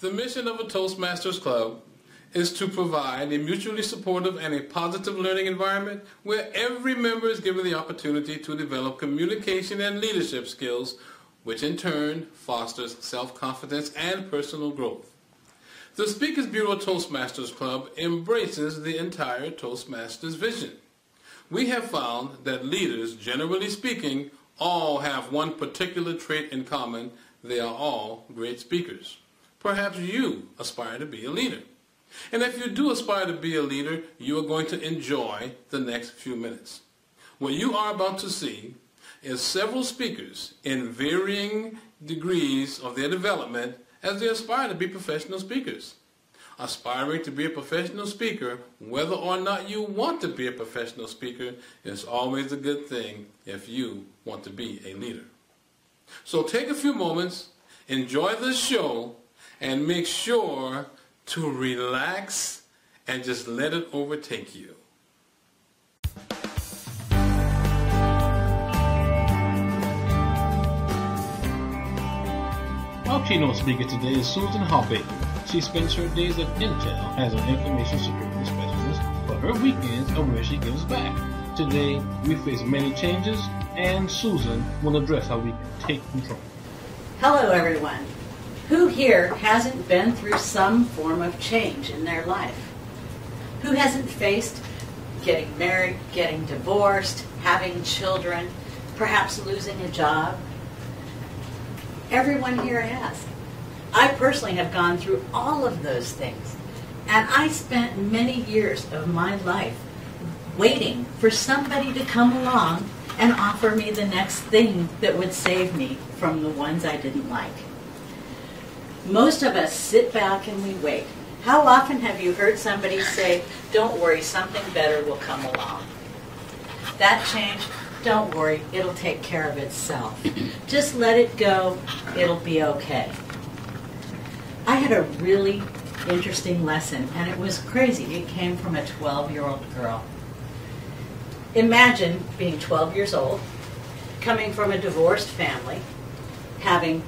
The mission of a Toastmasters Club is to provide a mutually supportive and a positive learning environment where every member is given the opportunity to develop communication and leadership skills, which in turn fosters self-confidence and personal growth. The Speakers Bureau Toastmasters Club embraces the entire Toastmasters vision. We have found that leaders, generally speaking, all have one particular trait in common: they are all great speakers. Perhaps you aspire to be a leader. And if you do aspire to be a leader, you are going to enjoy the next few minutes. What you are about to see is several speakers in varying degrees of their development as they aspire to be professional speakers. Aspiring to be a professional speaker, whether or not you want to be a professional speaker, is always a good thing if you want to be a leader. So take a few moments, enjoy this show, and make sure to relax and just let it overtake you. Our keynote speaker today is Susan Harbay. She spends her days at Intel as an information security specialist, but her weekends are where she gives back. Today, we face many changes, and Susan will address how we can take control. Hello, everyone. Who here hasn't been through some form of change in their life? Who hasn't faced getting married, getting divorced, having children, perhaps losing a job? Everyone here has. I personally have gone through all of those things. And I spent many years of my life waiting for somebody to come along and offer me the next thing that would save me from the ones I didn't like. Most of us sit back and we wait. How often have you heard somebody say, "Don't worry, something better will come along"? That change, don't worry, it'll take care of itself. Just let it go, it'll be okay. I had a really interesting lesson, and it was crazy. It came from a 12-year-old girl. Imagine being 12 years old, coming from a divorced family, having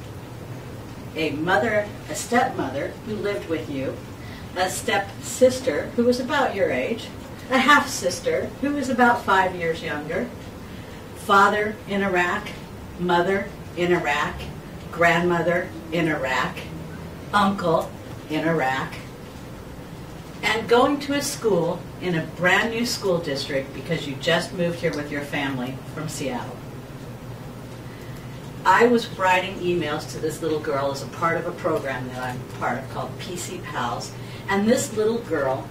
a mother, a stepmother who lived with you, a stepsister who was about your age, a half-sister who was about 5 years younger, father in Iraq, mother in Iraq, grandmother in Iraq, uncle in Iraq, and going to a school in a brand new school district because you just moved here with your family from Seattle. I was writing emails to this little girl as a part of a program that I'm part of called PC Pals, and this little girl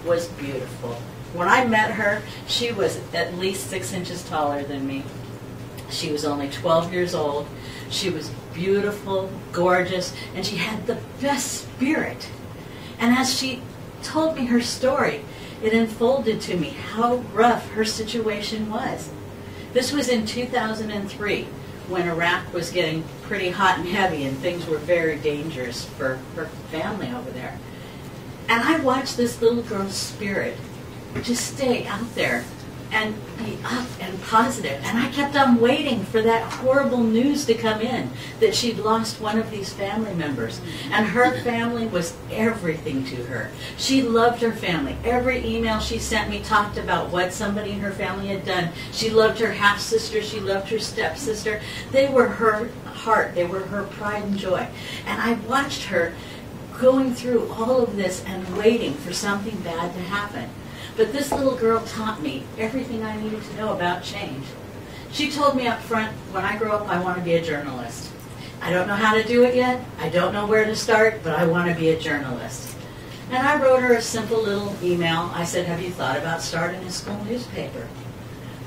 was beautiful. When I met her, she was at least 6 inches taller than me. She was only 12 years old. She was beautiful, gorgeous, and she had the best spirit. And as she told me her story, it unfolded to me how rough her situation was. This was in 2003. When Iraq was getting pretty hot and heavy and things were very dangerous for her family over there. And I watched this little girl's spirit just stay out there and be up and positive. And I kept on waiting for that horrible news to come in that she'd lost one of these family members. And her family was everything to her. She loved her family. Every email she sent me talked about what somebody in her family had done. She loved her half-sister. She loved her stepsister. They were her heart. They were her pride and joy. And I watched her going through all of this and waiting for something bad to happen. But this little girl taught me everything I needed to know about change. She told me up front, when I grow up, I want to be a journalist. I don't know how to do it yet. I don't know where to start, but I want to be a journalist. And I wrote her a simple little email. I said, "Have you thought about starting a school newspaper?"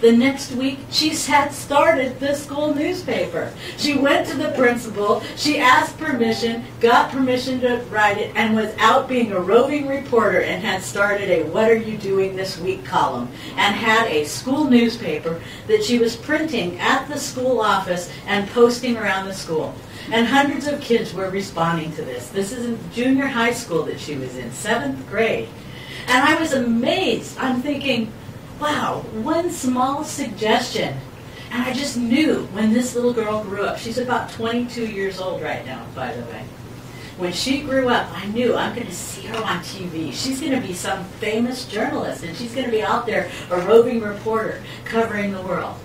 The next week, she had started the school newspaper. She went to the principal, she asked permission, got permission to write it, and was out being a roving reporter and had started a "What Are You Doing This Week" column and had a school newspaper that she was printing at the school office and posting around the school. And hundreds of kids were responding to this. This is in junior high school that she was in, 7th grade. And I was amazed. I'm thinking, wow, one small suggestion. And I just knew when this little girl grew up, she's about 22 years old right now, by the way. When she grew up, I knew I'm going to see her on TV. She's going to be some famous journalist, and she's going to be out there, a roving reporter, covering the world.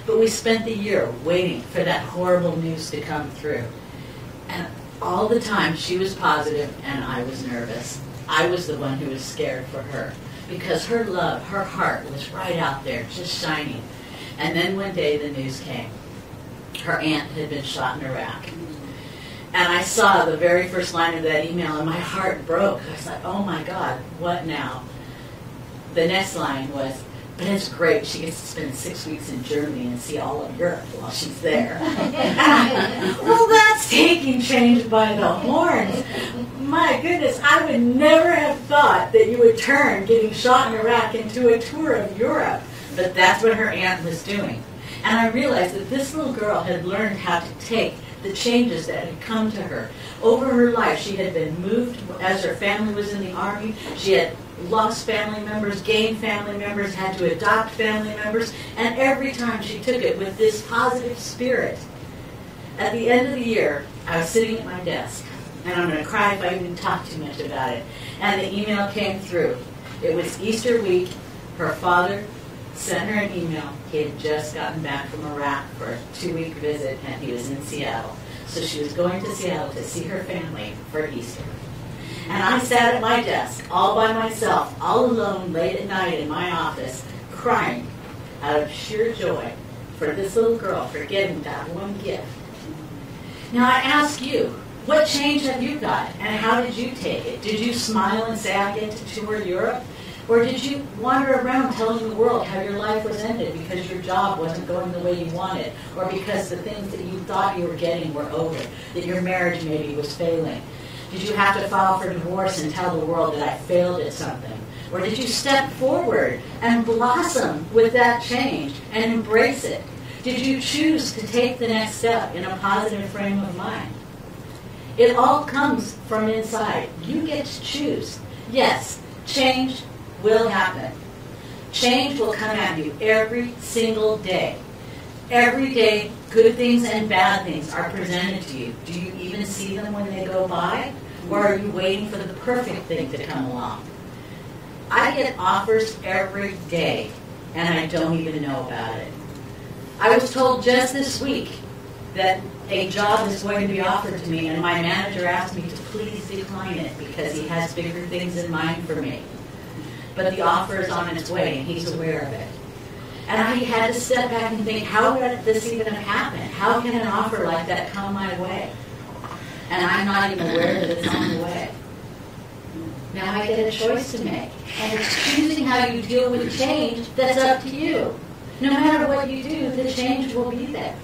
But we spent the year waiting for that horrible news to come through. And all the time, she was positive, and I was nervous. I was the one who was scared for her, because her love, her heart was right out there, just shining. And then one day the news came. Her aunt had been shot in Iraq. And I saw the very first line of that email, and my heart broke. I was like, oh my God, what now? The next line was, but it's great. She gets to spend 6 weeks in Germany and see all of Europe while she's there. Well, that's taking change by the horns. My goodness, I would never have thought that you would turn getting shot in Iraq into a tour of Europe. But that's what her aunt was doing. And I realized that this little girl had learned how to take the changes that had come to her. Over her life, she had been moved as her family was in the Army. She had lost family members, gained family members, had to adopt family members, and every time she took it with this positive spirit. At the end of the year, I was sitting at my desk, and I'm going to cry if I even talk too much about it, and the email came through. It was Easter week. Her father sent her an email. He had just gotten back from Iraq for a 2-week visit, and he was in Seattle. So she was going to Seattle to see her family for Easter. And I sat at my desk, all by myself, all alone, late at night in my office, crying out of sheer joy for this little girl for getting that one gift. Now I ask you, what change have you got, and how did you take it? Did you smile and say, I get to tour Europe? Or did you wander around telling the world how your life was ended because your job wasn't going the way you wanted, or because the things that you thought you were getting were over, that your marriage maybe was failing? Did you have to file for divorce and tell the world that I failed at something? Or did you step forward and blossom with that change and embrace it? Did you choose to take the next step in a positive frame of mind? It all comes from inside. You get to choose. Yes, change will happen. Change will come at you every single day. Every day, good things and bad things are presented to you. Do you even see them when they go by? Or are you waiting for the perfect thing to come along? I get offers every day, and I don't even know about it. I was told just this week that a job is going to be offered to me, and my manager asked me to please decline it because he has bigger things in mind for me. But the offer is on its way, and he's aware of it. And I had to step back and think, how would this even have happened? How can an offer like that come my way? And I'm not even aware that it's on the way. Now I get a choice to make. And it's choosing how you deal with change that's up to you. No matter what you do, the change will be there.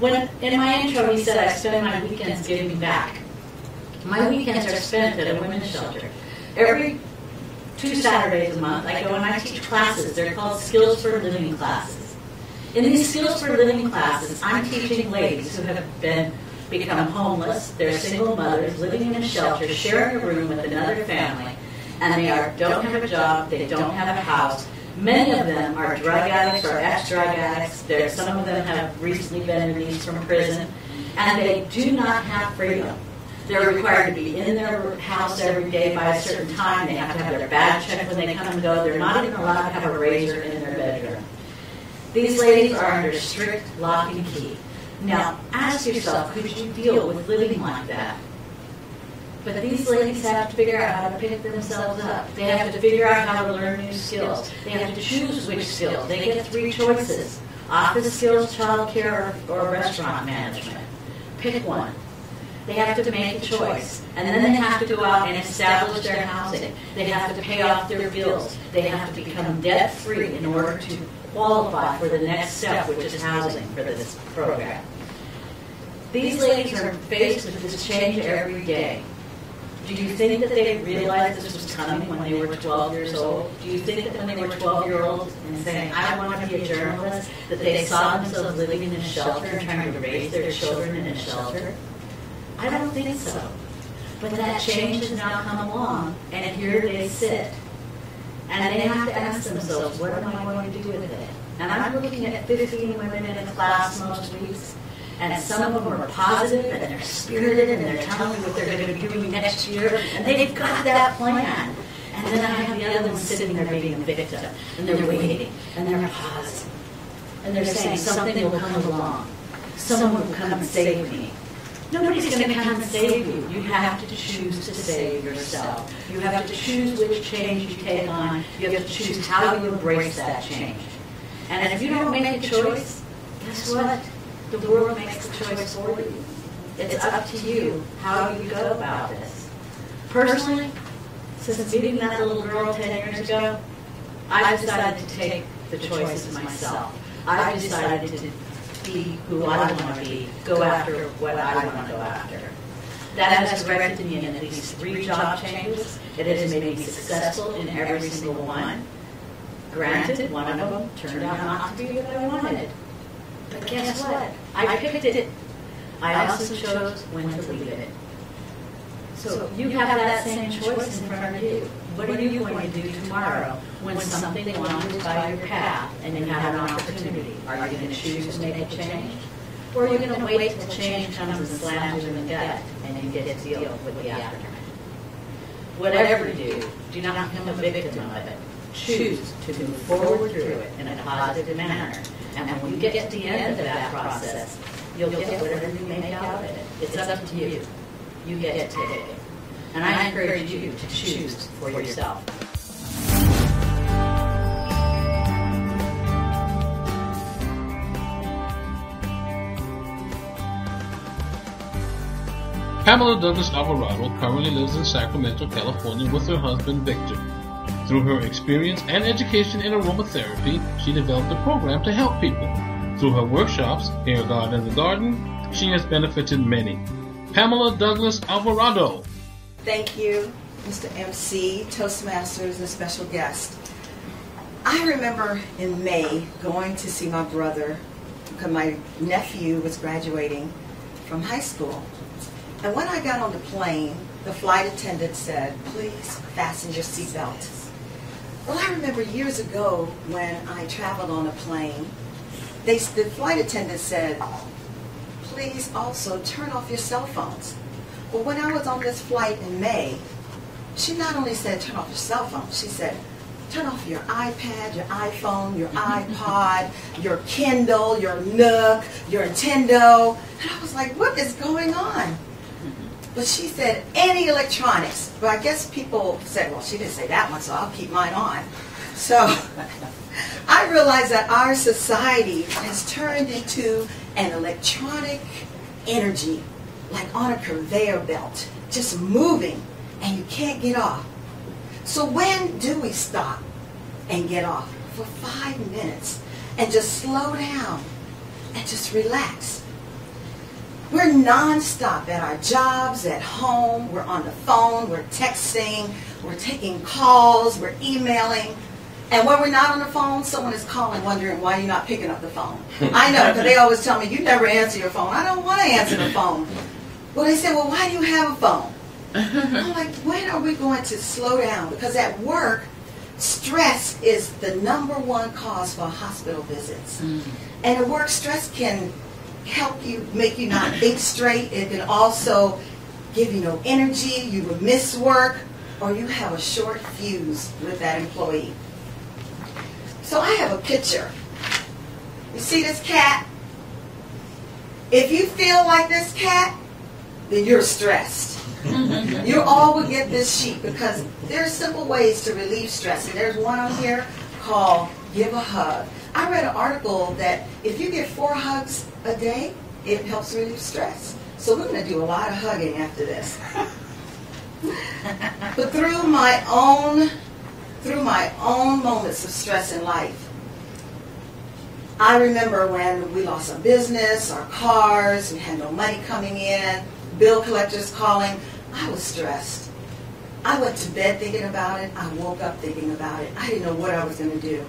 When in my intro he said I spend my weekends giving back. My weekends are spent at a women's shelter. Every 2 Saturdays a month, I go and I teach classes. They're called Skills for Living classes. In these Skills for Living classes, I'm teaching ladies who have become homeless. They're single mothers living in a shelter, sharing a room with another family, and they don't have a job. They don't have a house. Many of them are drug addicts or ex-drug addicts. Some of them have recently been released from prison, and they do not have freedom. They're required to be in their house every day by a certain time. They have to have their bag checked when they come and go. They're not even allowed to have a razor in their bedroom. These ladies are under strict lock and key. Now, ask yourself, could you deal with living like that? But these ladies have to figure out how to pick themselves up. They have to figure out how to learn new skills. They have to choose which skills. They get 3 choices: office skills, child care, or restaurant management. Pick one. They have to make a choice. And then they have to go out and establish their housing. They have to pay off their bills. They have to become debt-free in order to qualify for the next step, which is housing for this program. These ladies are faced with this change every day. Do you think that they realized this was coming when they were 12 years old? Do you think that when they were 12-year-olds and saying, I want to be a journalist, that they saw themselves living in a shelter and trying to raise their children in a shelter? I don't think so. But that change has now come along, and here they sit. And they have to ask themselves, what am I going to do with it? And I'm looking at 15 women in a class most weeks, And some of them are positive, and they're spirited, and they're telling me what they're going to be doing next year, and they've got that plan. And then I have the other ones sitting there being a victim, and they're waiting, and they're pausing. And they're saying something will come along. Someone will come and save me. Nobody's going to come and save you. You have to choose to save yourself. You have to choose which change you take on. You have to choose how you embrace that change. And if you don't make a choice, guess what? The world makes the choice for you. It's up to you how you go about this. Personally, since meeting that little girl 10 years ago, I've decided to take the choices myself. I've decided to be who I want to be, go after what I want to go after. That has directed me in at least 3 job changes. It has made me successful in every single one. Granted, one of them turned out not to be what I wanted. But guess what? I picked it. I also chose when to leave it. So you have that same choice in front of you. What are you going to do tomorrow when something wanders by your path and you have an opportunity? Are you going to choose to make a change? Or are you going to wait until change comes and slams you in the gut and you get to deal with the aftermath? Whatever you do not become a victim of it. Choose to move forward through it in a positive manner. And when you get to the end of that process, you'll get whatever you make out of it. It's up to you. You get to take it. And I encourage you to choose for yourself. Pamela Douglas Alvarado currently lives in Sacramento, California with her husband Victor. Through her experience and education in aromatherapy, she developed a program to help people. Through her workshops, Hair Garden in the Garden, she has benefited many. Pamela Douglas Alvarado. Thank you, Mr. MC, Toastmasters, and special guest. I remember in May going to see my brother because my nephew was graduating from high school. And when I got on the plane, the flight attendant said, "Please fasten your seatbelt." Well, I remember years ago when I traveled on a plane, the flight attendant said, "Please also turn off your cell phones." Well, when I was on this flight in May, she not only said turn off your cell phone, she said turn off your iPad, your iPhone, your iPod, your Kindle, your Nook, your Nintendo. And I was like, what is going on? But she said any electronics. But I guess people said, well, she didn't say that one, so I'll keep mine on. So I realized that our society has turned into an electronic energy, like on a conveyor belt, just moving, and you can't get off. So when do we stop and get off? For 5 minutes and just slow down and just relax. We're nonstop at our jobs, at home, we're on the phone, we're texting, we're taking calls, we're emailing. And when we're not on the phone, someone is calling wondering why you're not picking up the phone. I know, because they always tell me, you never answer your phone. I don't want to answer the phone. Well, they say, well, why do you have a phone? I'm like, when are we going to slow down? Because at work, stress is the #1 cause for hospital visits. And at work, stress can help you, make you not think straight. It can also give you no energy. You will miss work, or you have a short fuse with that employee. So I have a picture. You see this cat? If you feel like this cat, then you're stressed. You all will get this sheet because there are simple ways to relieve stress. And there's one on here called Give a Hug. I read an article that if you get 4 hugs a day, it helps relieve stress. So we're going to do a lot of hugging after this. But through my own moments of stress in life, I remember when we lost our business, our cars, we had no money coming in, bill collectors calling. I was stressed. I went to bed thinking about it. I woke up thinking about it. I didn't know what I was going to do.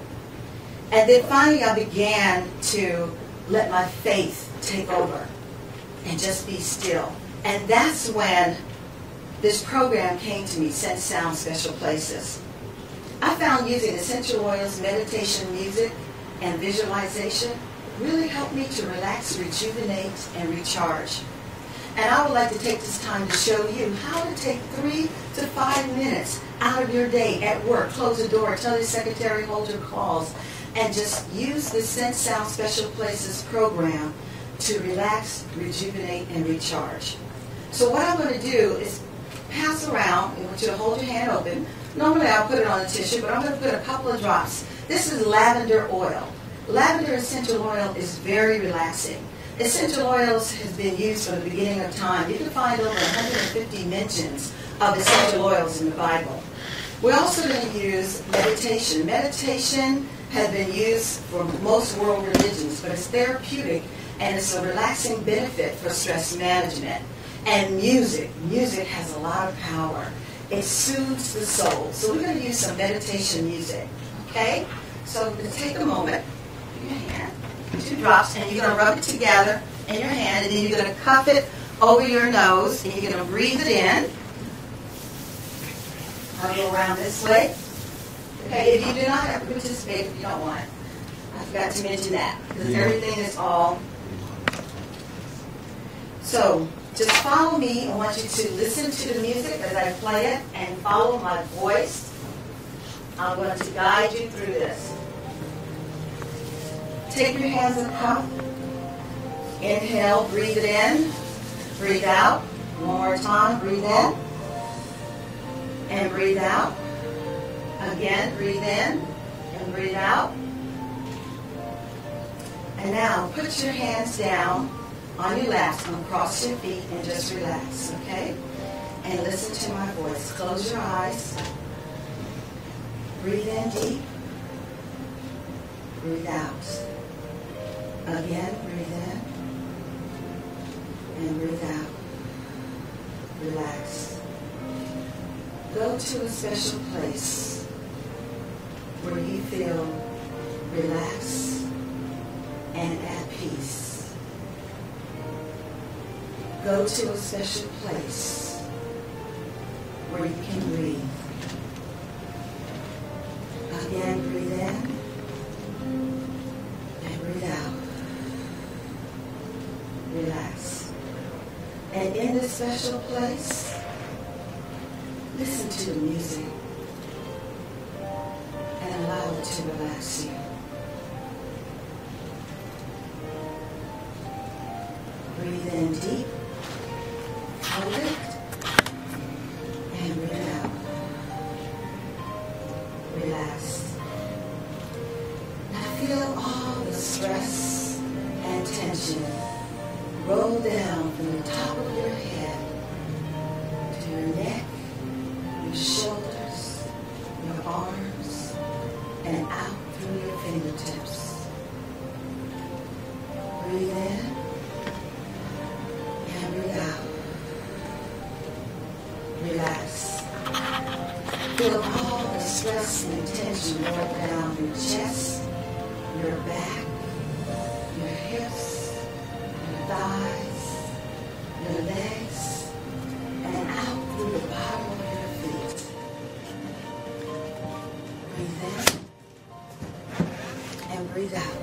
And then finally I began to let my faith take over and just be still. And that's when this program came to me, Sense Sound Special Places. I found using essential oils, meditation music, and visualization really help me to relax, rejuvenate, and recharge. And I would like to take this time to show you how to take 3 to 5 minutes out of your day at work. Close the door, tell your secretary, hold your calls, and just use the Sense Sound Special Places program to relax, rejuvenate, and recharge. So what I'm going to do is pass around. I want you to hold your hand open. Normally I'll put it on a tissue, but I'm going to put a couple of drops. This is lavender oil. Lavender essential oil is very relaxing. Essential oils has been used from the beginning of time. You can find over 150 mentions of essential oils in the Bible. We're also going to use meditation. Meditation has been used for most world religions, but it's therapeutic and it's a relaxing benefit for stress management. And music. Music has a lot of power. It soothes the soul. So we're going to use some meditation music. Okay? So take a moment. Your hand. 2 drops, and you're going to rub it together in your hand, and then you're going to cuff it over your nose, and you're going to breathe it in. I'll go around this way. Okay, if you do not have to participate, if you don't want it. I forgot to mention that, because everything is all. So, just follow me. I want you to listen to the music as I play it, and follow my voice. I'm going to guide you through this. Take your hands and cup. Inhale, breathe it in. Breathe out. One more time, breathe in. And breathe out. Again, breathe in. And breathe out. And now, put your hands down on your laps and cross your feet and just relax, okay? And listen to my voice. Close your eyes. Breathe in deep. Breathe out. Again, breathe in and breathe out. Relax. Go to a special place where you feel relaxed and at peace. Go to a special place where you can breathe. Again, breathe in and breathe out. Relax. And in this special place, listen to the music and allow it to relax you. Breathe in deep, hold it, and breathe out. Relax. Now feel all the stress and tension roll down from the top of your head to your neck, your shoulders, your arms, and out through your fingertips. Breathe in and breathe out. Relax. Feel all the stress and tension roll down your chest, your back, your hips, thighs, your legs, and out through the bottom of your feet. Breathe in and breathe out.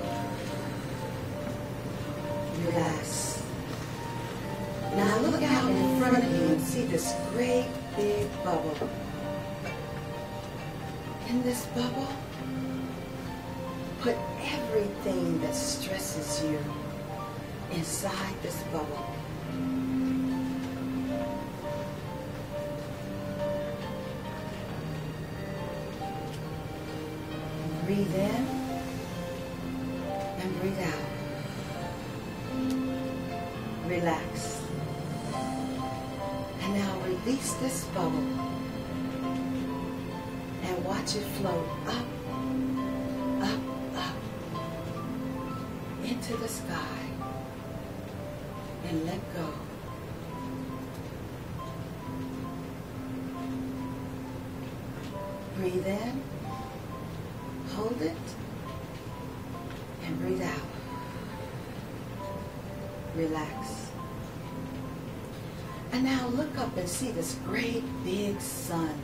Relax. Now look out in front of you and see this great big bubble. In this bubble, put everything that stresses you inside this bubble. Breathe in and breathe out. Relax. And now release this bubble and watch it float up, up, up into the sky. And let go. Breathe in, hold it, and breathe out. Relax. And now look up and see this great big sun.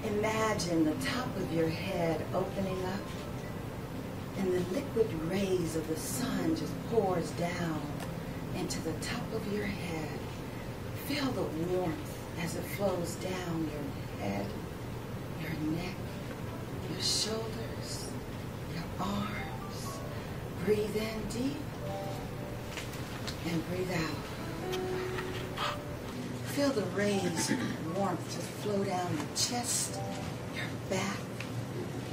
Imagine the top of your head opening up and the liquid rays of the sun just pours down into the top of your head. Feel the warmth as it flows down your head, your neck, your shoulders, your arms. Breathe in deep and breathe out. Feel the rays of warmth just flow down your chest, your back,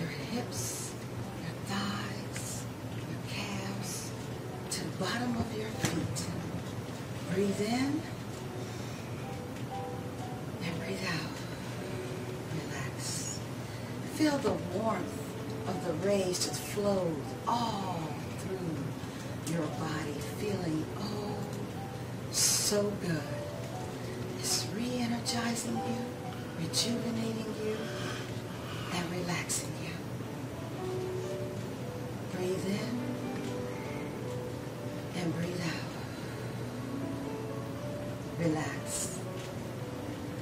your hips, your thighs, your calves, to the bottom of your feet. Breathe in and breathe out. Relax. Feel the warmth of the rays just flow all through your body, feeling so good. It's re-energizing you, rejuvenating you, and relaxing you. Breathe in and breathe out. Relax.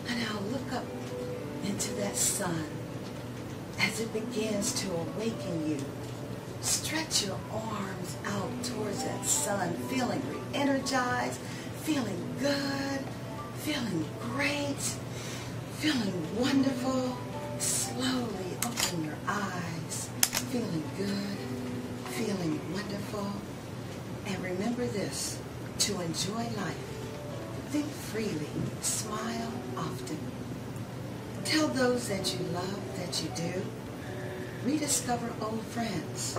And now look up into that sun as it begins to awaken you. Stretch your arms out towards that sun, feeling re-energized, feeling good, feeling great, feeling wonderful. Slowly open your eyes, feeling good, feeling wonderful. And remember this, to enjoy life, think freely, smile often. Tell those that you love that you do. Rediscover old friends.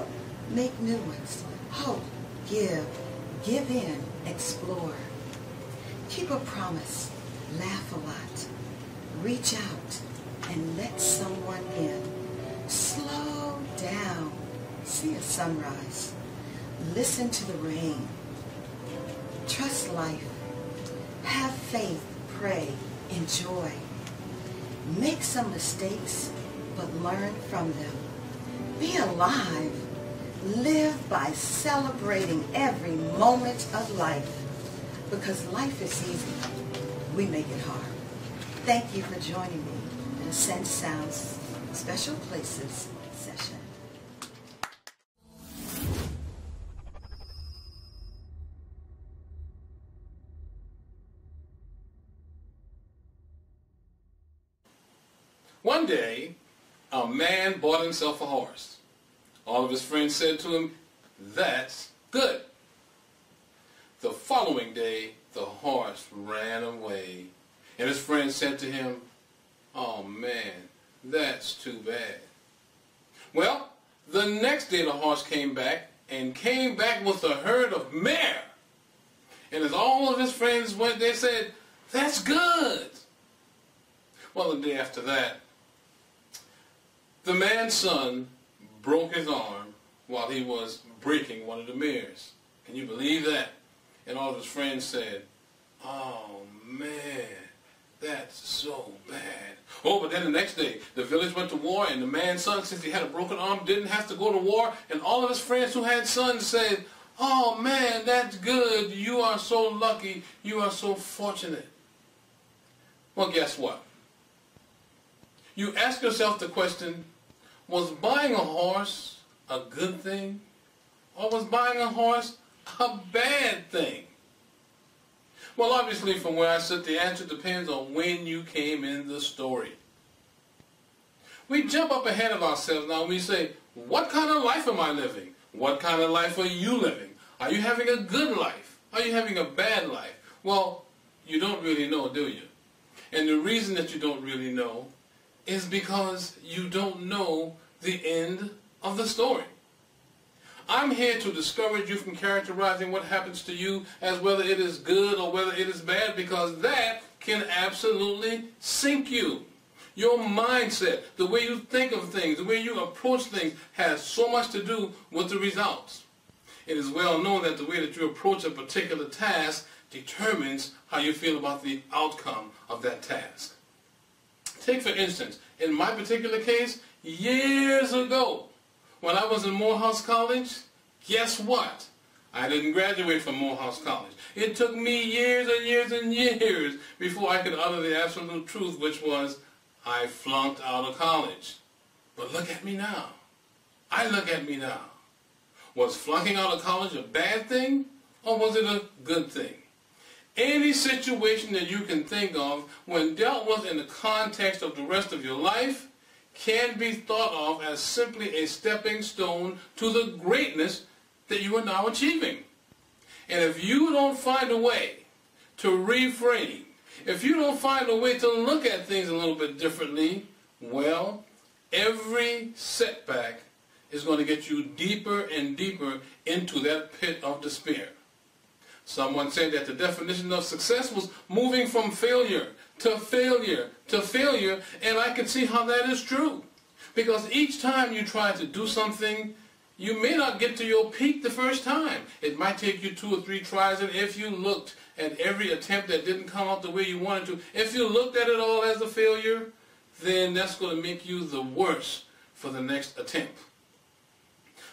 Make new ones. Hope, give in, explore. Keep a promise. Laugh a lot. Reach out and let someone in. Slow down. See a sunrise. Listen to the rain. Trust life. Have faith. Pray. Enjoy. Make some mistakes, but learn from them. Be alive. Live by celebrating every moment of life. Because life is easy. We make it hard. Thank you for joining me in the Sense Sounds Special Places session. One day, a man bought himself a horse. All of his friends said to him, "That's good." The following day, the horse ran away, and his friends said to him, "Oh man, that's too bad." Well, the next day the horse came back with a herd of mare. And as all of his friends went, they said, "That's good." Well, the day after that, the man's son broke his arm while he was breaking one of the mares. Can you believe that? And all of his friends said, "Oh man, that's so bad." Oh, but then the next day, the village went to war, and the man's son, since he had a broken arm, didn't have to go to war. And all of his friends who had sons said, "Oh man, that's good. You are so lucky. You are so fortunate." Well, guess what? You ask yourself the question, was buying a horse a good thing? Or was buying a horse a bad thing? Well, obviously, from where I sit, the answer depends on when you came in the story. We jump up ahead of ourselves now and we say, what kind of life am I living? What kind of life are you living? Are you having a good life? Are you having a bad life? Well, you don't really know, do you? And the reason that you don't really know is because you don't know the end of the story. I'm here to discourage you from characterizing what happens to you as whether it is good or whether it is bad, because that can absolutely sink you. Your mindset, the way you think of things, the way you approach things has so much to do with the results. It is well known that the way that you approach a particular task determines how you feel about the outcome of that task. Take, for instance, in my particular case, years ago, when I was in Morehouse College, guess what? I didn't graduate from Morehouse College. It took me years and years and years before I could utter the absolute truth, which was, I flunked out of college. But look at me now. I look at me now. Was flunking out of college a bad thing, or was it a good thing? Any situation that you can think of when dealt with in the context of the rest of your life can be thought of as simply a stepping stone to the greatness that you are now achieving. And if you don't find a way to reframe, if you don't find a way to look at things a little bit differently, well, every setback is going to get you deeper and deeper into that pit of despair. Someone said that the definition of success was moving from failure to failure to failure, and I can see how that is true. Because each time you try to do something, you may not get to your peak the first time. It might take you 2 or 3 tries, and if you looked at every attempt that didn't come out the way you wanted to, if you looked at it all as a failure, then that's going to make you the worse for the next attempt.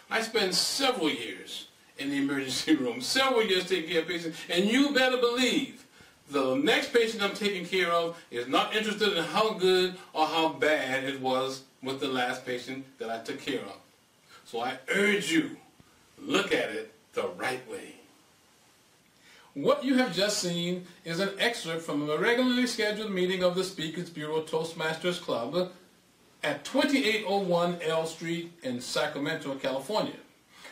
I spent several years in the emergency room, several years taking care of patients, and you better believe the next patient I'm taking care of is not interested in how good or how bad it was with the last patient that I took care of. So I urge you, look at it the right way. What you have just seen is an excerpt from a regularly scheduled meeting of the Speakers Bureau Toastmasters Club at 2801 L Street in Sacramento, California.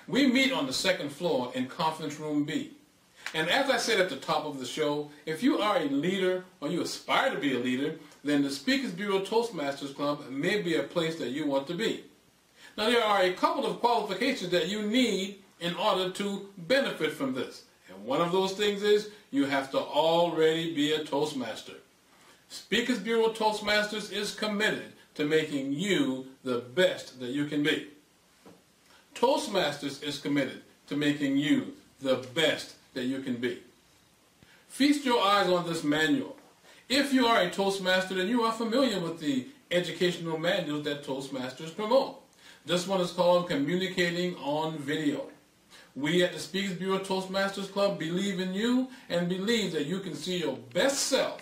We meet on the 2nd floor in Conference Room B. And as I said at the top of the show, if you are a leader or you aspire to be a leader, then the Speakers Bureau Toastmasters Club may be a place that you want to be. Now there are a couple of qualifications that you need in order to benefit from this. And one of those things is you have to already be a Toastmaster. Speakers Bureau Toastmasters is committed to making you the best that you can be. Toastmasters is committed to making you the best that you can be. Feast your eyes on this manual. If you are a Toastmaster, then you are familiar with the educational manuals that Toastmasters promote. This one is called Communicating on Video. We at the Speakers Bureau Toastmasters Club believe in you and believe that you can see your best self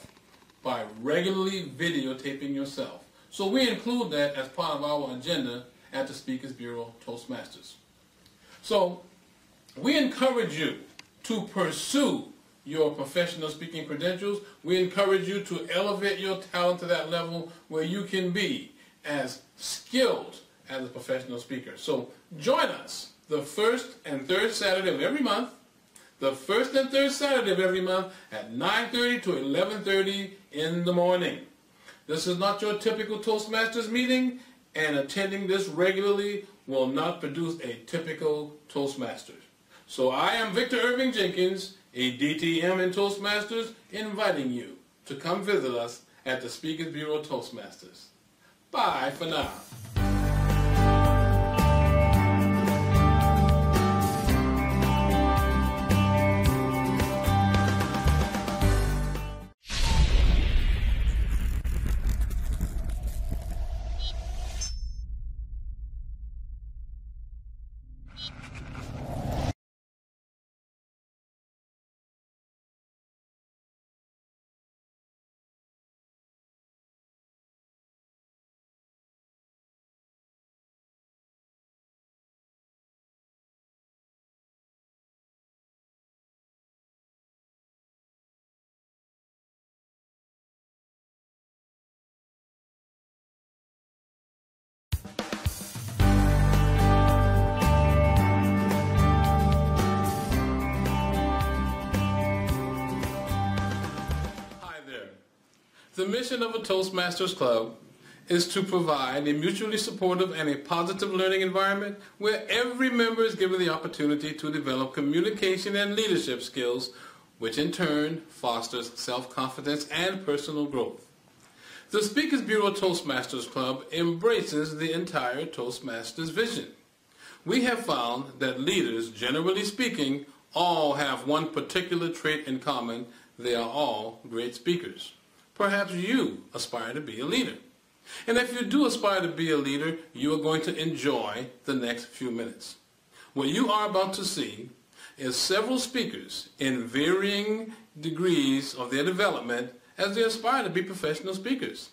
by regularly videotaping yourself. So we include that as part of our agenda at the Speakers Bureau Toastmasters. So we encourage you to pursue your professional speaking credentials. We encourage you to elevate your talent to that level where you can be as skilled as a professional speaker. So join us the 1st and 3rd Saturday of every month, the 1st and 3rd Saturday of every month at 9:30 to 11:30 in the morning. This is not your typical Toastmasters meeting, and attending this regularly will not produce a typical Toastmaster. So I am Victor Irving Jenkins, a DTM in Toastmasters, inviting you to come visit us at the Speakers Bureau Toastmasters. Bye for now. The mission of a Toastmasters Club is to provide a mutually supportive and a positive learning environment where every member is given the opportunity to develop communication and leadership skills, which in turn fosters self-confidence and personal growth. The Speakers Bureau Toastmasters Club embraces the entire Toastmasters vision. We have found that leaders, generally speaking, all have one particular trait in common: they are all great speakers. Perhaps you aspire to be a leader. And if you do aspire to be a leader, you are going to enjoy the next few minutes. What you are about to see is several speakers in varying degrees of their development as they aspire to be professional speakers.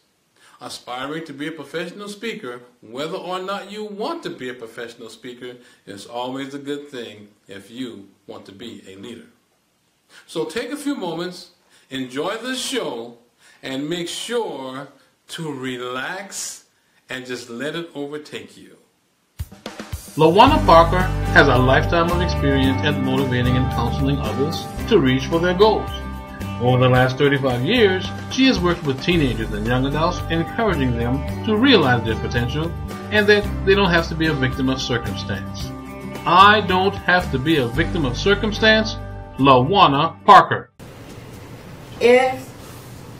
Aspiring to be a professional speaker, whether or not you want to be a professional speaker, is always a good thing if you want to be a leader. So take a few moments, enjoy the show, and make sure to relax and just let it overtake you. LaWanna Parker has a lifetime of experience at motivating and counseling others to reach for their goals. Over the last 35 years, she has worked with teenagers and young adults, encouraging them to realize their potential and that they don't have to be a victim of circumstance. I don't have to be a victim of circumstance. LaWanna Parker. It's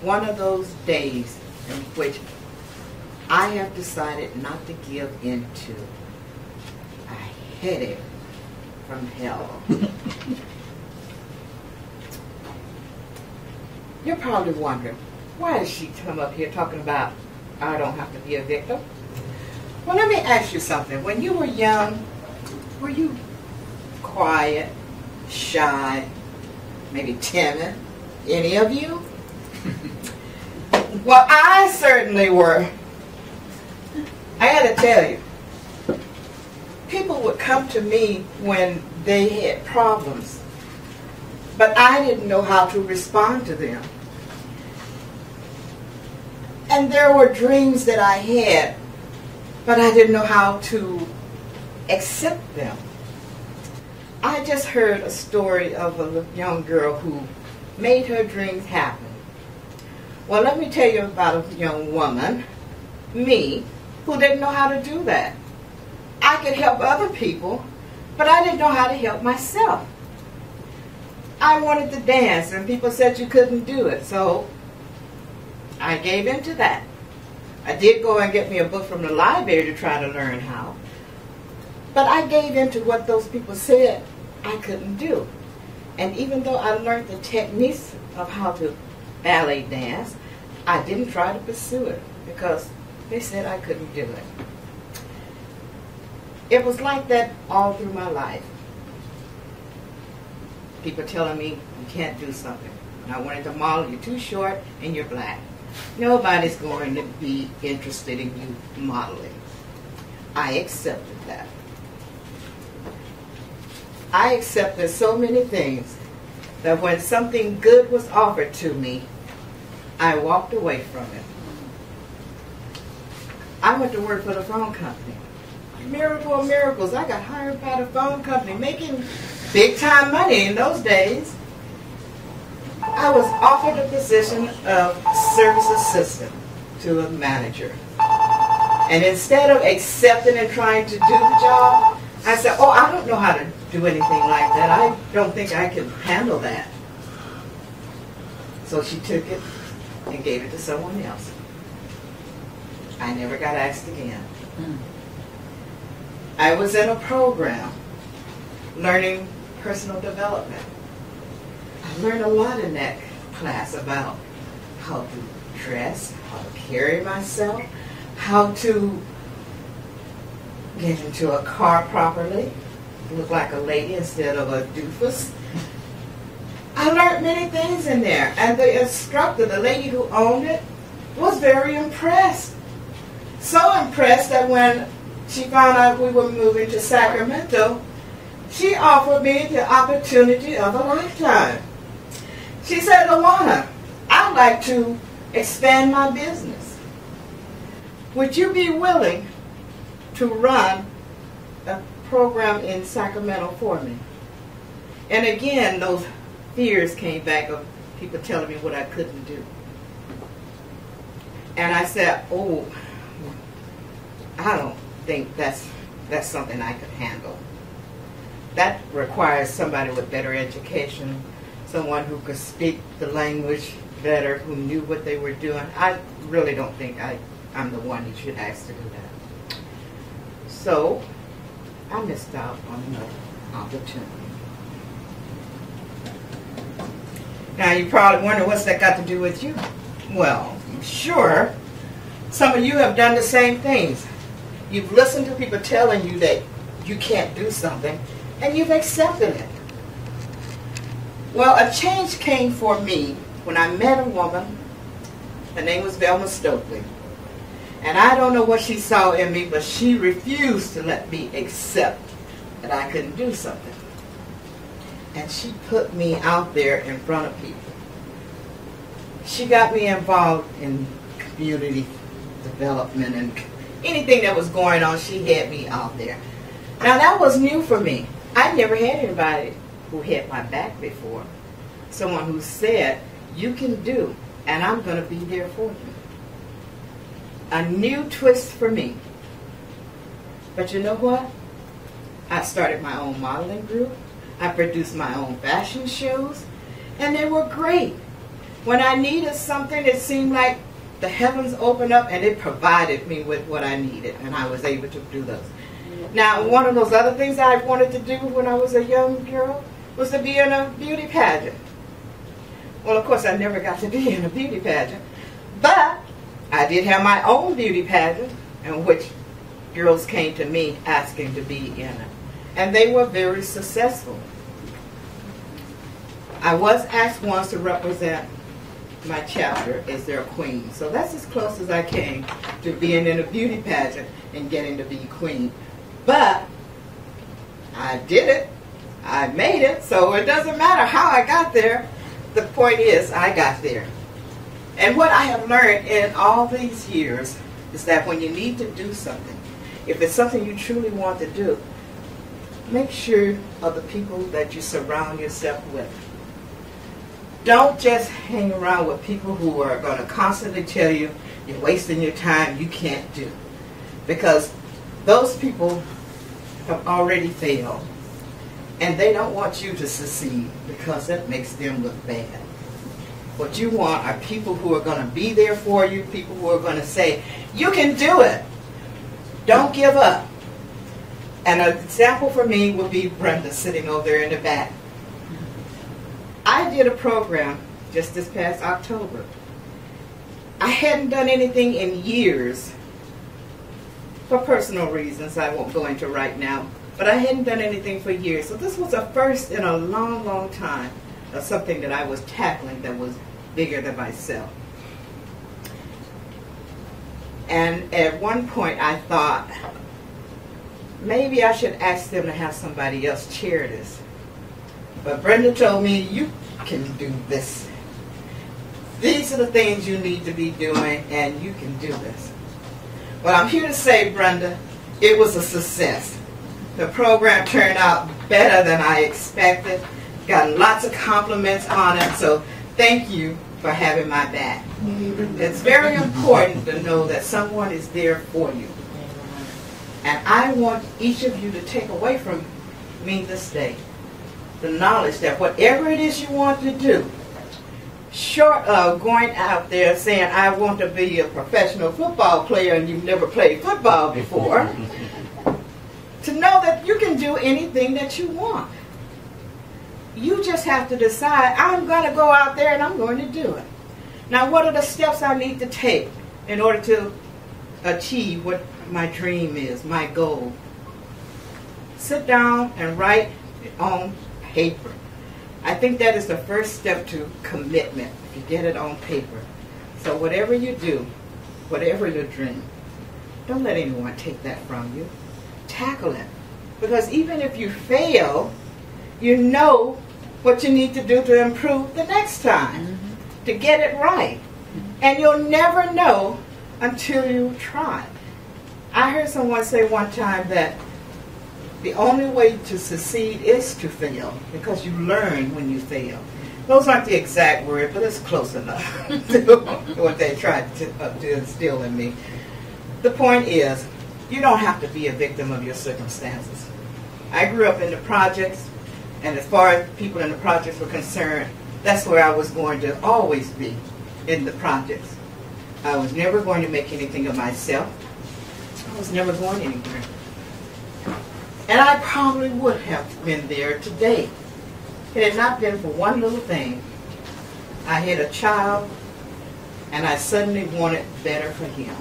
one of those days in which I have decided not to give into a headache from hell. You're probably wondering, why does she come up here talking about I don't have to be a victim? Well, let me ask you something. When you were young, were you quiet, shy, maybe timid? Any of you? Well, I certainly were. I got to tell you, people would come to me when they had problems, but I didn't know how to respond to them. And there were dreams that I had, but I didn't know how to accept them. I just heard a story of a young girl who made her dreams happen. Well, let me tell you about a young woman, me, who didn't know how to do that. I could help other people, but I didn't know how to help myself. I wanted to dance, and people said you couldn't do it, so I gave in to that. I did go and get me a book from the library to try to learn how, but I gave in to what those people said I couldn't do. And even though I learned the techniques of how to ballet dance, I didn't try to pursue it because they said I couldn't do it. It was like that all through my life. People telling me you can't do something. And I wanted to model, you're too short and you're black. Nobody's going to be interested in you modeling. I accepted that. I accepted so many things that when something good was offered to me, I walked away from it. I went to work for the phone company. Miracle of miracles, I got hired by the phone company, making big time money in those days. I was offered the position of service assistant to a manager. And instead of accepting and trying to do the job, I said, oh, I don't know how to do anything like that. I don't think I can handle that. So she took it and gave it to someone else. I never got asked again. I was in a program learning personal development. I learned a lot in that class about how to dress, how to carry myself, how to get into a car properly, look like a lady instead of a doofus. I learned many things in there, and the instructor, the lady who owned it, was very impressed. So impressed that when she found out we were moving to Sacramento, she offered me the opportunity of a lifetime. She said, LaWanna, I'd like to expand my business. Would you be willing to run a program in Sacramento for me? And again, those fears came back of people telling me what I couldn't do. And I said, oh, I don't think that's something I could handle. That requires somebody with better education, someone who could speak the language better, who knew what they were doing. I really don't think I'm the one you should ask to do that. So I missed out on another opportunity. Now you probably wonder, what's that got to do with you? Well, sure, some of you have done the same things. You've listened to people telling you that you can't do something, and you've accepted it. Well, a change came for me when I met a woman. Her name was Velma Stokely. And I don't know what she saw in me, but she refused to let me accept that I couldn't do something. And she put me out there in front of people. She got me involved in community development and anything that was going on, she had me out there. Now that was new for me. I never had anybody who had my back before. Someone who said, you can do, and I'm going to be there for you. A new twist for me. But you know what? I started my own modeling group. I produced my own fashion shows, and they were great. When I needed something, it seemed like the heavens opened up and it provided me with what I needed, and I was able to do those. Now, one of those other things I wanted to do when I was a young girl was to be in a beauty pageant. Well, of course, I never got to be in a beauty pageant, but I did have my own beauty pageant in which girls came to me asking to be in it, and they were very successful. I was asked once to represent my chapter as their queen, so that's as close as I came to being in a beauty pageant and getting to be queen. But I did it. I made it, so it doesn't matter how I got there. The point is, I got there. And what I have learned in all these years is that when you need to do something, if it's something you truly want to do, make sure of the people that you surround yourself with. Don't just hang around with people who are going to constantly tell you you're wasting your time, you can't do. Because those people have already failed. And they don't want you to succeed because that makes them look bad. What you want are people who are going to be there for you, people who are going to say, you can do it. Don't give up. And an example for me would be Brenda sitting over there in the back. I did a program just this past October. I hadn't done anything in years for personal reasons I won't go into right now, but I hadn't done anything for years. So this was a first in a long, long time of something that I was tackling that was bigger than myself. And at one point I thought, maybe I should ask them to have somebody else chair this. But Brenda told me, you can do this. These are the things you need to be doing, and you can do this. Well, I'm here to say, Brenda, it was a success. The program turned out better than I expected. Got lots of compliments on it, so thank you for having my back. It's very important to know that someone is there for you. And I want each of you to take away from me this day the knowledge that whatever it is you want to do, short of going out there saying, I want to be a professional football player and you've never played football before, to know that you can do anything that you want. You just have to decide, I'm going to go out there and I'm going to do it. Now, what are the steps I need to take in order to achieve what my dream is, my goal? Sit down and write it on paper. I think that is the first step to commitment, if you get it on paper. So whatever you do, whatever your dream, don't let anyone take that from you. Tackle it. Because even if you fail, you know what you need to do to improve the next time, to get it right. And you'll never know until you try. I heard someone say one time that the only way to succeed is to fail, because you learn when you fail. Those aren't the exact words, but it's close enough to what they tried to instill in me. The point is, you don't have to be a victim of your circumstances. I grew up in the projects, and as far as people in the projects were concerned, that's where I was going to always be, in the projects. I was never going to make anything of myself. I was never going anywhere. And I probably would have been there today. It had not been for one little thing. I had a child, and I suddenly wanted better for him.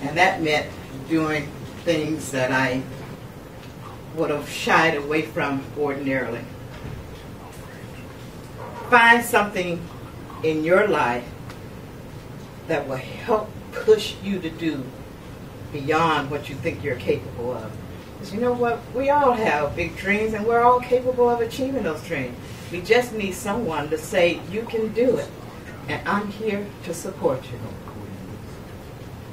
And that meant doing things that I would have shied away from ordinarily. Find something in your life that will help push you to do beyond what you think you're capable of. Because you know what? We all have big dreams, and we're all capable of achieving those dreams. We just need someone to say, you can do it. And I'm here to support you.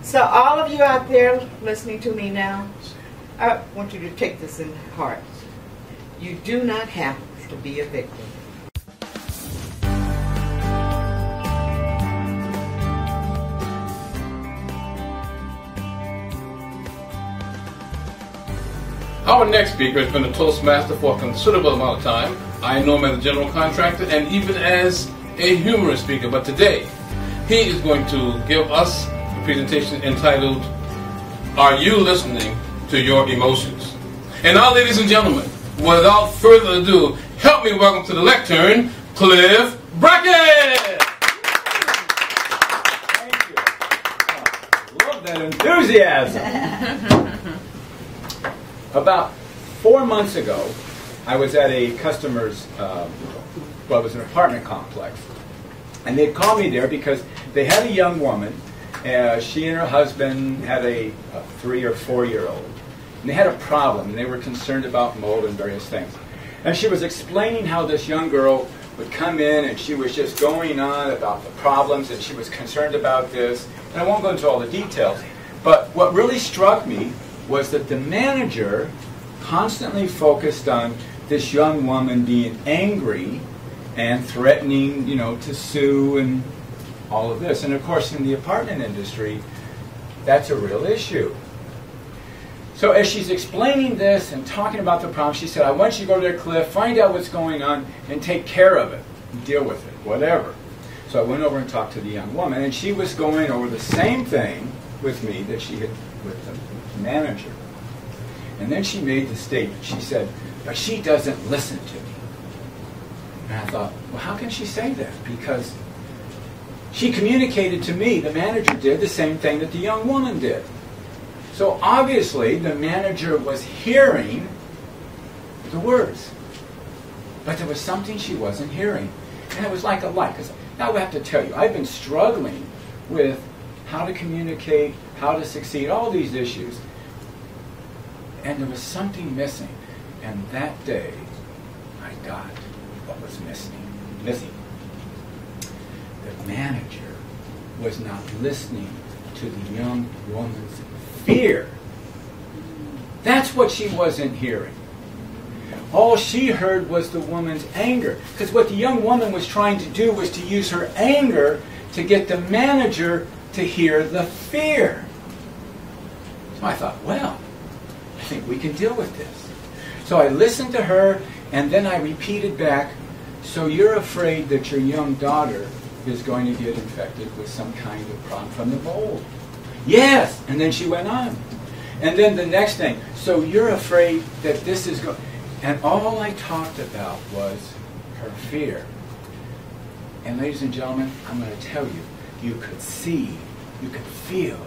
So all of you out there listening to me now, I want you to take this in heart. You do not have to be a victim. Our next speaker has been a Toastmaster for a considerable amount of time. I know him as a general contractor and even as a humorous speaker, but today he is going to give us a presentation entitled, Are You Listening to Your Emotions? And now, ladies and gentlemen, without further ado, help me welcome to the lectern, Cliff Brackett! Thank you. Love that enthusiasm. About 4 months ago, I was at a customer's, it was an apartment complex. And they called me there because they had a young woman. She and her husband had a 3 or 4 year old. And they had a problem, and they were concerned about mold and various things. And she was explaining how this young girl would come in, and she was just going on about the problems, and she was concerned about this. And I won't go into all the details. But what really struck me was that the manager constantly focused on this young woman being angry and threatening, to sue and all of this. And of course, in the apartment industry, that's a real issue. So as she's explaining this and talking about the problem, she said, I want you to go to the Cliff, find out what's going on, and take care of it, deal with it, whatever. So I went over and talked to the young woman, and she was going over the same thing with me that she had with the manager. And then she made the statement. She said, but she doesn't listen to me. And I thought, well, how can she say that? Because she communicated to me, the manager did, the same thing that the young woman did. So obviously, the manager was hearing the words. But there was something she wasn't hearing. And it was like a light. Because now I have to tell you, I've been struggling with how to communicate, how to succeed, all these issues. And there was something missing. And that day, I got what was missing. The manager was not listening to the young woman's fear. That's what she wasn't hearing. All she heard was the woman's anger. Because what the young woman was trying to do was to use her anger to get the manager to hear the fear. So I thought, well, I think we can deal with this. So I listened to her, and then I repeated back, so you're afraid that your young daughter is going to get infected with some kind of problem from the mold? Yes! And then she went on. And then the next thing, so you're afraid that this is going... And all I talked about was her fear. And ladies and gentlemen, I'm going to tell you, you could see, you could feel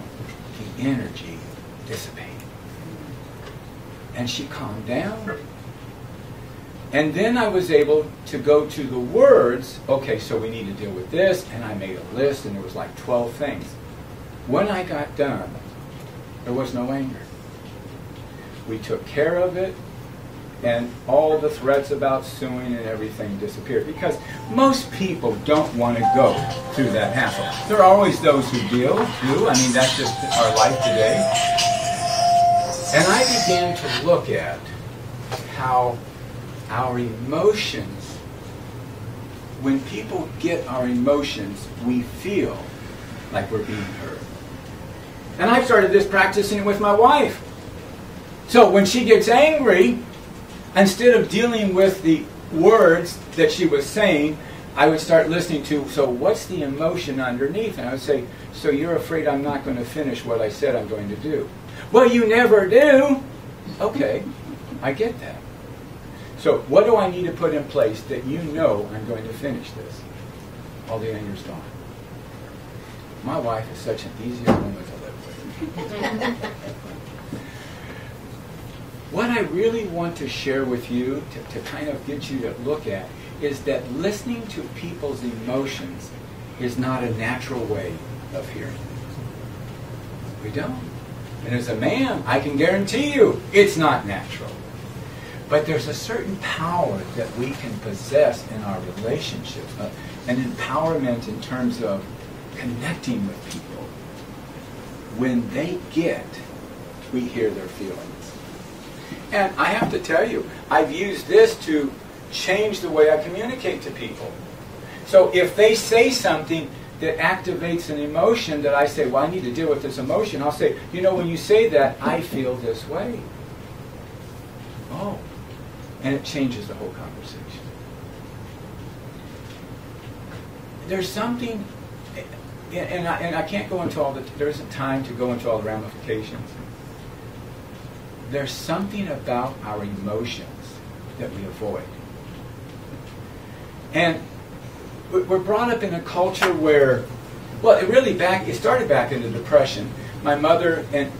the energy dissipating. And she calmed down. And then I was able to go to the words, okay, so we need to deal with this, and I made a list, and there was like 12 things. When I got done, there was no anger. We took care of it, and all the threats about suing and everything disappeared. Because most people don't want to go through that hassle. There are always those who do. I mean, that's just our life today. And I began to look at how our emotions, when people get our emotions, we feel like we're being heard. And I started this practicing it with my wife. So when she gets angry, instead of dealing with the words that she was saying, I would start listening to, so what's the emotion underneath? And I would say, so you're afraid I'm not going to finish what I said I'm going to do. Well, you never do. Okay, I get that. So what do I need to put in place that you know I'm going to finish this? All the anger's gone. My wife is such an easier woman to live with. What I really want to share with you, to kind of get you to look at, is that listening to people's emotions is not a natural way of hearing. We don't. And as a man, I can guarantee you it's not natural. But there's a certain power that we can possess in our relationships, an empowerment in terms of connecting with people. When they we hear their feelings. And I have to tell you, I've used this to change the way I communicate to people. So if they say something that activates an emotion that I say, well, I need to deal with this emotion, I'll say, you know, when you say that, I feel this way. Oh. And it changes the whole conversation. There's something, and I can't go into all the, there isn't time to go into all the ramifications. There's something about our emotions that we avoid. And we're brought up in a culture where, well, it started back in the Depression. My mother and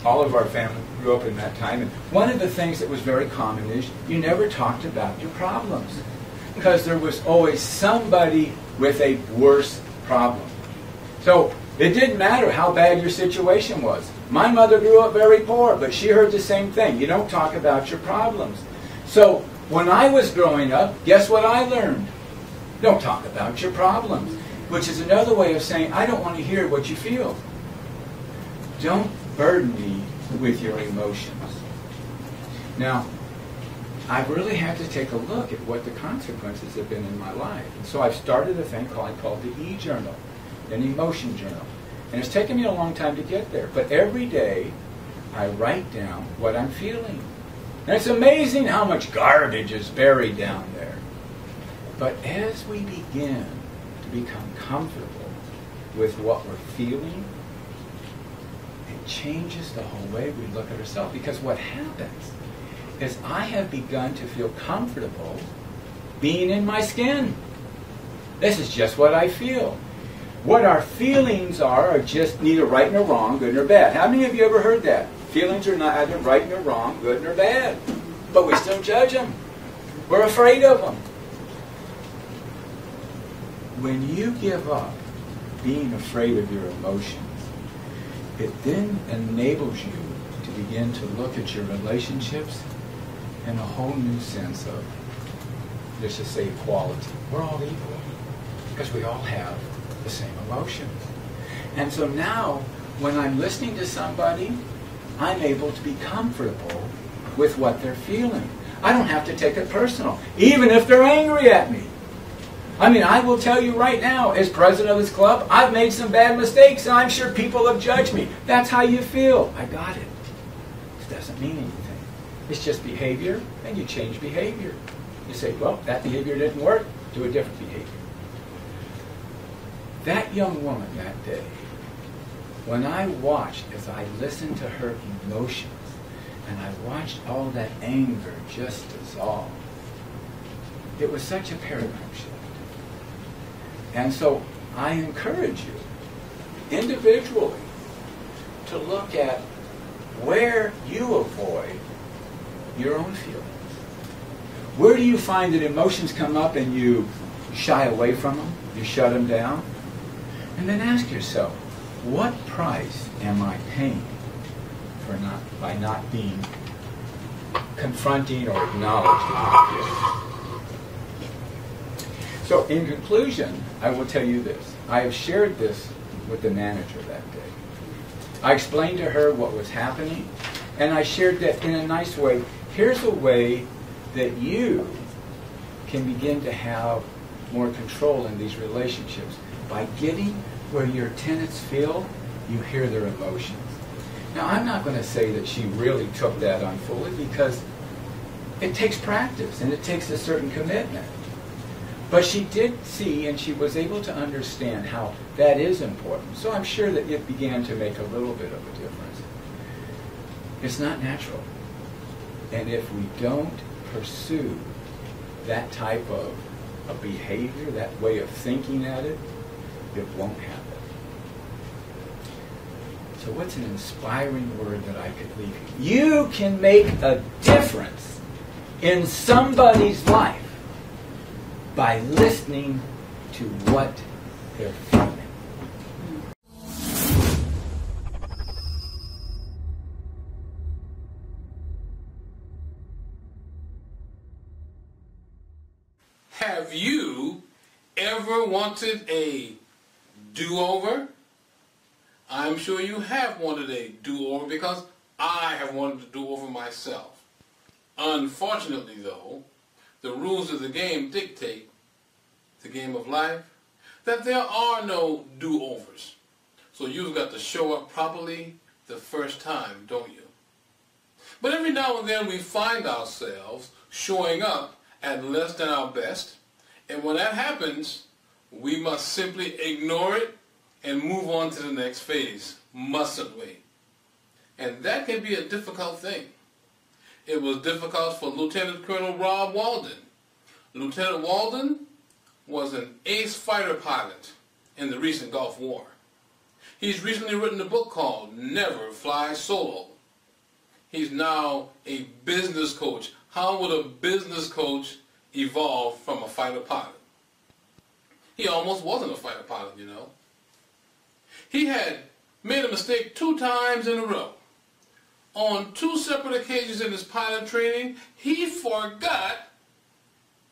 all of our family grew up in that time, and one of the things that was very common is you never talked about your problems because there was always somebody with a worse problem. So it didn't matter how bad your situation was. My mother grew up very poor, but she heard the same thing. You don't talk about your problems. So when I was growing up, guess what I learned? Don't talk about your problems, which is another way of saying, I don't want to hear what you feel. Don't burden me with your emotions. Now, I've really had to take a look at what the consequences have been in my life. And so I've started a thing called the E-Journal, an emotion journal. And it's taken me a long time to get there. But every day, I write down what I'm feeling. And it's amazing how much garbage is buried down there. But as we begin to become comfortable with what we're feeling, it changes the whole way we look at ourselves. Because what happens is I have begun to feel comfortable being in my skin. This is just what I feel. What our feelings are just neither right nor wrong, good nor bad. How many of you ever heard that? Feelings are neither right nor wrong, good nor bad. But we still judge them. We're afraid of them. When you give up being afraid of your emotions, it then enables you to begin to look at your relationships in a whole new sense of, let's just say, equality. We're all equal because we all have the same emotions. And so now, when I'm listening to somebody, I'm able to be comfortable with what they're feeling. I don't have to take it personal, even if they're angry at me. I mean, I will tell you right now, as president of this club, I've made some bad mistakes, and I'm sure people have judged me. That's how you feel. I got it. It doesn't mean anything. It's just behavior, and you change behavior. You say, well, that behavior didn't work, do a different behavior. That young woman that day, when I watched, as I listened to her emotions, and I watched all that anger just dissolve, it was such a paradigm shift. And so I encourage you, individually, to look at where you avoid your own feelings. Where do you find that emotions come up and you shy away from them? You shut them down? And then ask yourself, what price am I paying by not being confronting or acknowledging my feelings? So in conclusion, I will tell you this. I have shared this with the manager that day. I explained to her what was happening, and I shared that in a nice way. Here's a way that you can begin to have more control in these relationships by getting where your tenants feel you hear their emotions. Now, I'm not going to say that she really took that on fully because it takes practice and it takes a certain commitment. But she did see and she was able to understand how that is important. So I'm sure that it began to make a little bit of a difference. It's not natural. And if we don't pursue that type of a behavior, that way of thinking at it, it won't happen. So what's an inspiring word that I could leave you? You can make a difference in somebody's life by listening to what they're feeling. Have you ever wanted a do-over? I'm sure you have wanted a do-over because I have wanted a do-over myself. Unfortunately, though, the rules of the game dictate, the game of life, that there are no do-overs. So you've got to show up properly the first time, don't you? But every now and then we find ourselves showing up at less than our best, and when that happens, we must simply ignore it and move on to the next phase, mustn't we? And that can be a difficult thing. It was difficult for Lieutenant Colonel Rob Walden. Lieutenant Walden was an ace fighter pilot in the recent Gulf War. He's recently written a book called Never Fly Solo. He's now a business coach. How would a business coach evolve from a fighter pilot? He almost wasn't a fighter pilot, you know. He had made a mistake 2 times in a row. On 2 separate occasions in his pilot training, he forgot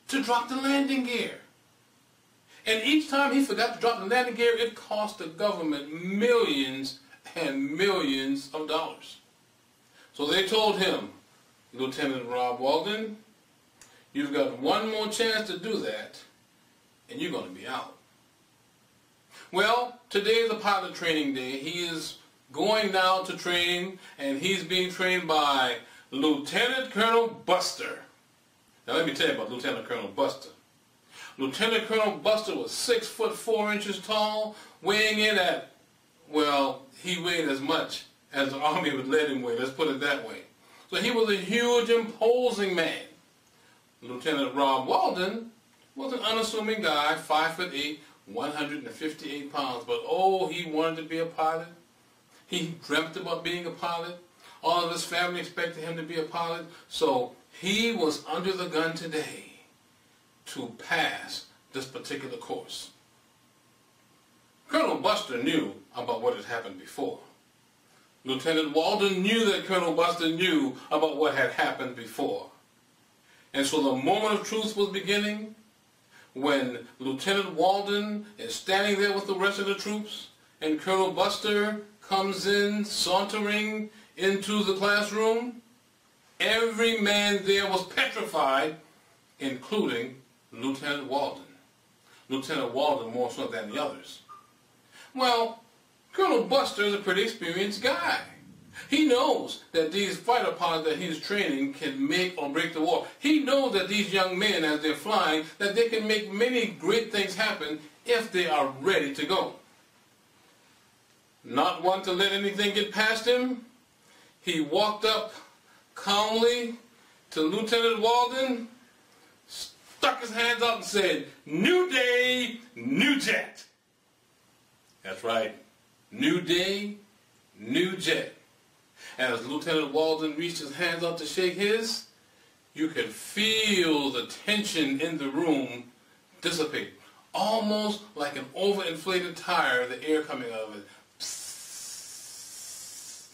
to drop the landing gear. And each time he forgot to drop the landing gear, it cost the government millions and millions of dollars. So they told him, Lieutenant Rob Walden, you've got one more chance to do that, and you're going to be out. Well, today is a pilot training day. He is going now to train, and he's being trained by Lieutenant Colonel Buster. Now let me tell you about Lieutenant Colonel Buster. Lieutenant Colonel Buster was 6 foot 4 inches tall, weighing in at, well, he weighed as much as the Army would let him weigh, let's put it that way. So he was a huge, imposing man. Lieutenant Rob Walden was an unassuming guy, 5 foot 8, 158 pounds, but oh, he wanted to be a pilot. He dreamt about being a pilot. All of his family expected him to be a pilot, so he was under the gun today to pass this particular course. Colonel Buster knew about what had happened before. Lieutenant Walden knew that Colonel Buster knew about what had happened before. And so the moment of truth was beginning when Lieutenant Walden is standing there with the rest of the troops and Colonel Buster comes in, sauntering into the classroom. Every man there was petrified, including Lieutenant Walden. Lieutenant Walden more so than the others. Well, Colonel Buster is a pretty experienced guy. He knows that these fighter pilots that he's training can make or break the war. He knows that these young men, as they're flying, that they can make many great things happen if they are ready to go. Not one to let anything get past him, he walked up calmly to Lieutenant Walden, stuck his hands up and said, "New day, new jet." That's right. New day, new jet. And as Lieutenant Walden reached his hands up to shake his, you could feel the tension in the room dissipate. Almost like an overinflated tire, the air coming out of it. Psst.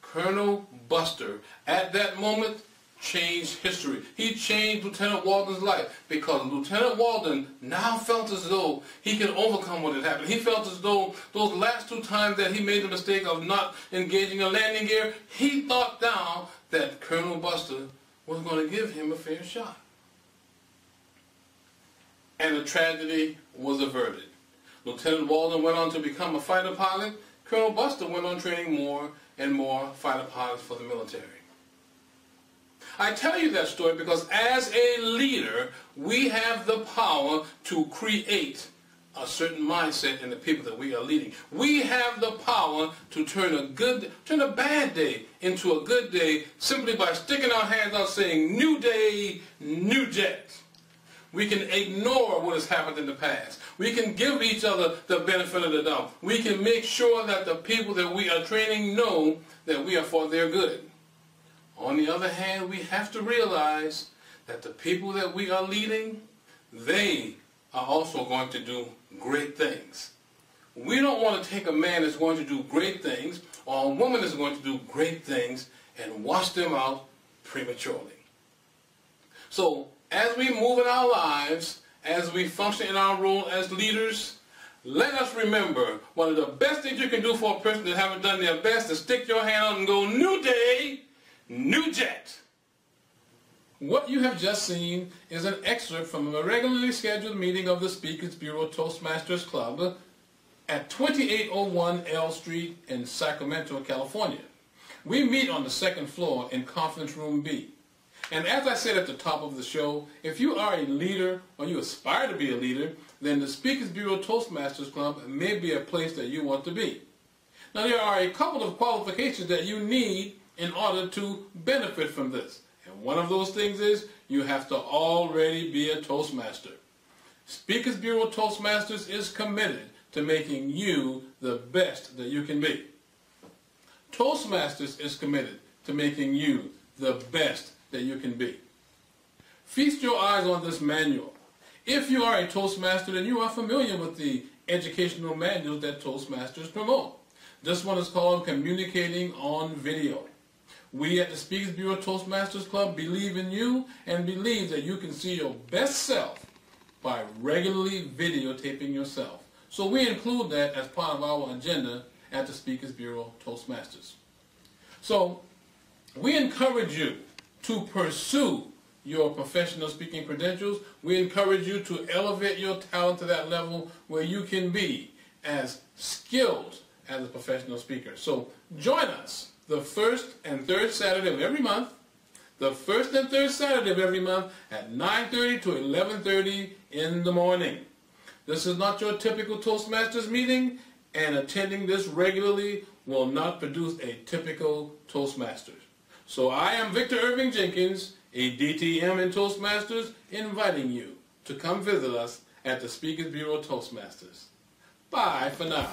Colonel Buster, at that moment, changed history. He changed Lieutenant Walden's life because Lieutenant Walden now felt as though he could overcome what had happened. He felt as though those last 2 times that he made the mistake of not engaging a landing gear, he thought now that Colonel Buster was going to give him a fair shot. And the tragedy was averted. Lieutenant Walden went on to become a fighter pilot. Colonel Buster went on training more and more fighter pilots for the military. I tell you that story because as a leader, we have the power to create a certain mindset in the people that we are leading. We have the power to turn a bad day into a good day simply by sticking our hands out saying, "New day, new jet." We can ignore what has happened in the past. We can give each other the benefit of the doubt. We can make sure that the people that we are training know that we are for their good. On the other hand, we have to realize that the people that we are leading, they are also going to do great things. We don't want to take a man that's going to do great things or a woman that's going to do great things and wash them out prematurely. So as we move in our lives, as we function in our role as leaders, let us remember one of the best things you can do for a person that haven't done their best is stick your hand out and go, new day, new jet. What you have just seen is an excerpt from a regularly scheduled meeting of the Speakers Bureau Toastmasters Club at 2801 L Street in Sacramento, California. We meet on the second floor in Conference Room B. And as I said at the top of the show, if you are a leader or you aspire to be a leader, then the Speakers Bureau Toastmasters Club may be a place that you want to be. Now there are a couple of qualifications that you need in order to benefit from this. And one of those things is you have to already be a Toastmaster. Speakers Bureau Toastmasters is committed to making you the best that you can be. Toastmasters is committed to making you the best that you can be. Feast your eyes on this manual. If you are a Toastmaster, then you are familiar with the educational manuals that Toastmasters promote. This one is called Communicating on Video. We at the Speakers Bureau Toastmasters Club believe in you and believe that you can see your best self by regularly videotaping yourself. So we include that as part of our agenda at the Speakers Bureau Toastmasters. So we encourage you to pursue your professional speaking credentials. We encourage you to elevate your talent to that level where you can be as skilled as a professional speaker. So join us the first and third Saturday of every month, the first and third Saturday of every month at 9:30 to 11:30 in the morning. This is not your typical Toastmasters meeting, and attending this regularly will not produce a typical Toastmaster. So I am Victor Irving Jenkins, a DTM in Toastmasters, inviting you to come visit us at the Speakers Bureau Toastmasters. Bye for now.